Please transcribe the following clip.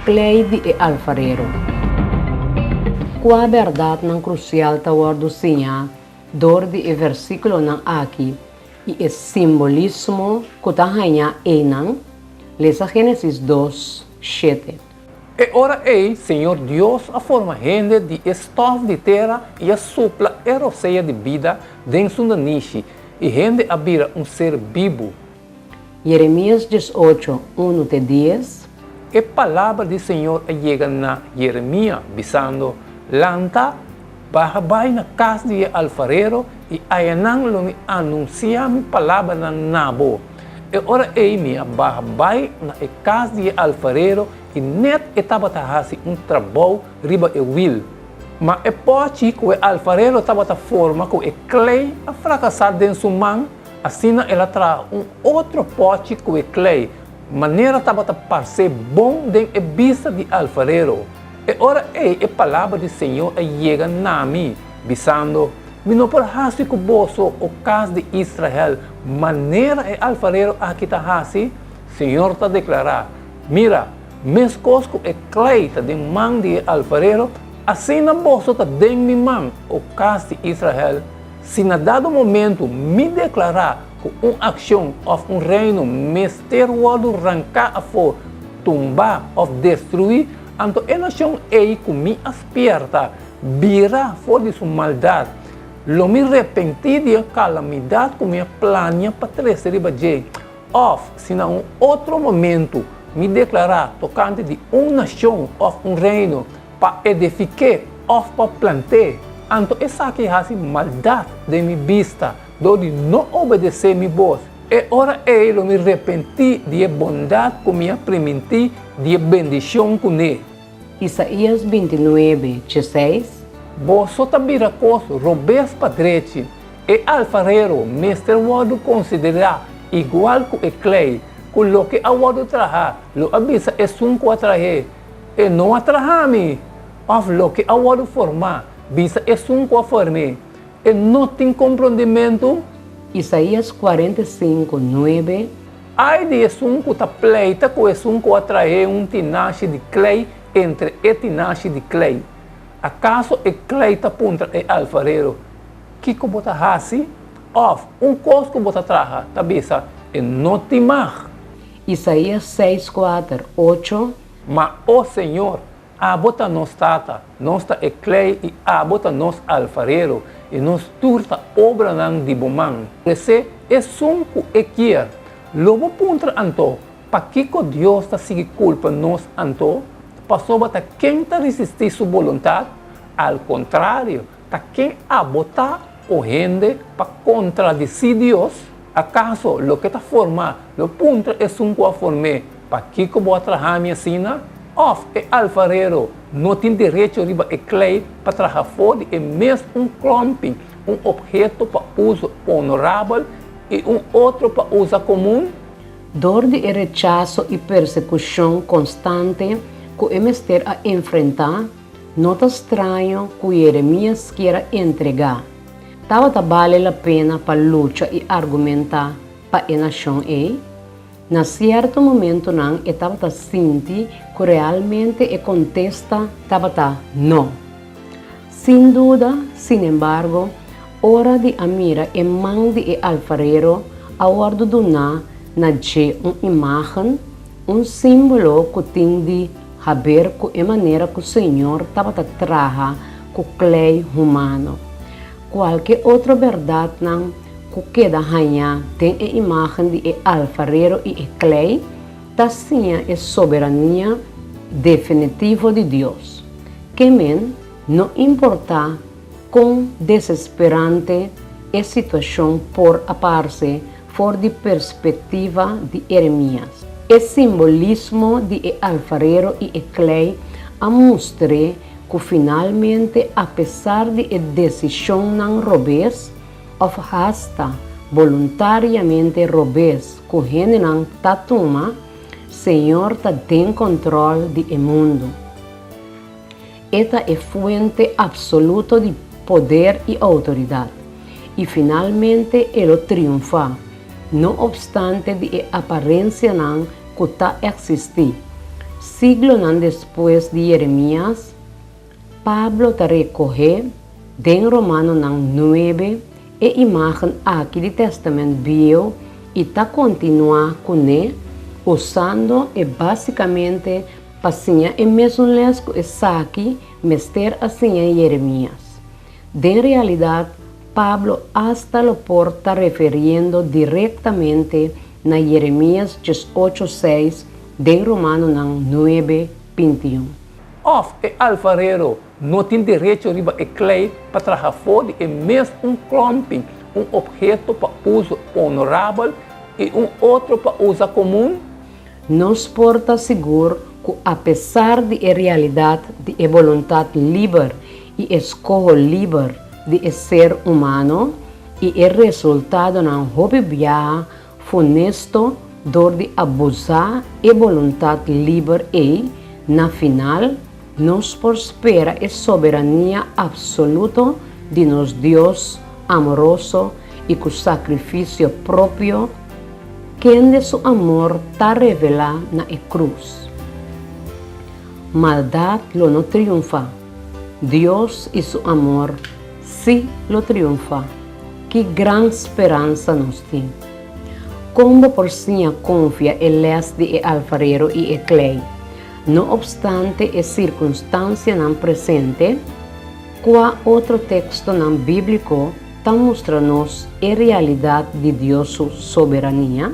clay de alfarero. Qual a verdade não crucial tawar sinha dor de versículo não aqui e o simbolismo que está ganha enang lesa Gênesis 2:7. E ora Senhor Deus, a forma gente de estofo de terra e a supla eroseia de vida dentro da niche e gente abira ser vivo. Jeremias 18:1-10. E palavra do Senhor chega na Jeremias, dizendo: Lanta, bahabay na casa de alfarero e ayanang lumi anuncia mi palavra na nabo. E ora minha bahabay na casa de alfarero e net estava tahasi trabalho riba will. Mas pode que o alfarero estava forma com clay a fracassar dentro do mão, assim ela traz outro pote com clay. Maneira estava parecer bom dentro da vista de alfarero. E ora a palavra do Senhor chega na mim, dizendo: "Me não parece que bolso o caso de Israel, maneira é alfarero aqui está assim, Senhor está declarar, mira, mes cosco é cleita de mão de alfarero, assim na bolso está de minha mão, o caso de Israel, se na dado momento me declarar com uma ação ou reino, misterioso arrancar a fora, tumbar ou destruir, então a nação que me aspirta, vira fora de sua maldade, lo me arrepentir de calamidade que me plania para trazer riba de, ou se não outro momento me declarar tocante de uma nação ou reino para edificar ou para plantar, então essa aqui é a maldade de minha vista, de não obedecer minha voz. E ora eu me arrependi de bondade que me permitir de bendição com ele. Isaías 29:6. Vós também coisa robes padrete e alfarero misterioso considerar igual que o clay, que lo que awado traha, lo avisa é sunco atrair, e não atrahami, of lo que awado formar, visa é sunco a formar, e não tem compreendimento. Isaías 45:9. Ai de sunco ta pleita que é sunco atrair tinache de clay entre tinache de clay. Acaso o clay está contra o alfarero? Que bota assim? Of costo que bota traja, tabisa, e não te mar. Isaías 6:4-8. Mas o Senhor, bota nos tata, nos ta o clay e bota nos alfarero, e nos turta obra nan de bomang. Esse é sunco e kier. Lobo puntra anto, pa que Deus está seguir culpa nos anto? Passou para quem está resistir sua vontade, ao contrário, para quem abotar o rende para contradizer Deus. Acaso, o que está formado, o ponto é um que formar, para que eu vou trabalhar minha sina? Of é alfarero, não tem direito a clay para trabalhar fora, é mesmo clumping, objeto para uso honorável e outro para uso comum. Dor de rechazo e persecução constante que o mestre a enfrentar, nota estranho que Jeremias queira entregar. Tava vale a pena para lutar e argumentar para a nação na certo momento não estava sentir que realmente e contesta estava não. Sem dúvida, sin embargo, hora de amira e mão de alfarero a hora de na uma imagem, símbolo que tem de saber que é maneira que o Senhor estava a trabalhar com o clay humano. Qualquer outra verdade não que queda ganhar tem a imagem de alfarero e clay, assim é soberania definitiva de Deus. Que não importa quão desesperante a situação por aparecer fora de perspectiva de Jeremias. O simbolismo de alfarero e clay mostra que finalmente, apesar de decisão não robês, ou hasta voluntariamente robês que gente não toma, Senhor tem controle do mundo. Esta é fonte absoluta de poder e autoridade. E finalmente ele triunfa, não obstante de aparência não que está existir. siglo nan después de Jeremias, Pablo te recoge den Romano nan 9 e imagen aqui de Testamento Viejo e ta continua com ele usando basicamente pasinha e mesmo lesco e saki mester assim em Jeremias. De realidade, Pablo hasta lo porta referindo diretamente na Jeremias 18:6 de Romano 9:21. Of e alfarero não tem direito riba e clay para trabalhar fora e mesmo clumping, objeto para uso honorável e outro para uso comum. Nos porta seguro que apesar de a realidade de a vontade livre e escolha livre de ser humano e o resultado não hobby viaja funesto dor de abusar e vontade livre e, na final, nos prospera a soberania absoluta de nosso Deus amoroso e com sacrifício próprio, quem de seu amor está revelado na cruz. Maldade lo não triunfa. Deus e seu amor sim lo triunfa. Que grande esperança nos tem. Como por sinha confia el les de alfarero e clay. No obstante a circunstância não presente, qual outro texto não bíblico está mostrando-nos a realidade de Deus sua soberania?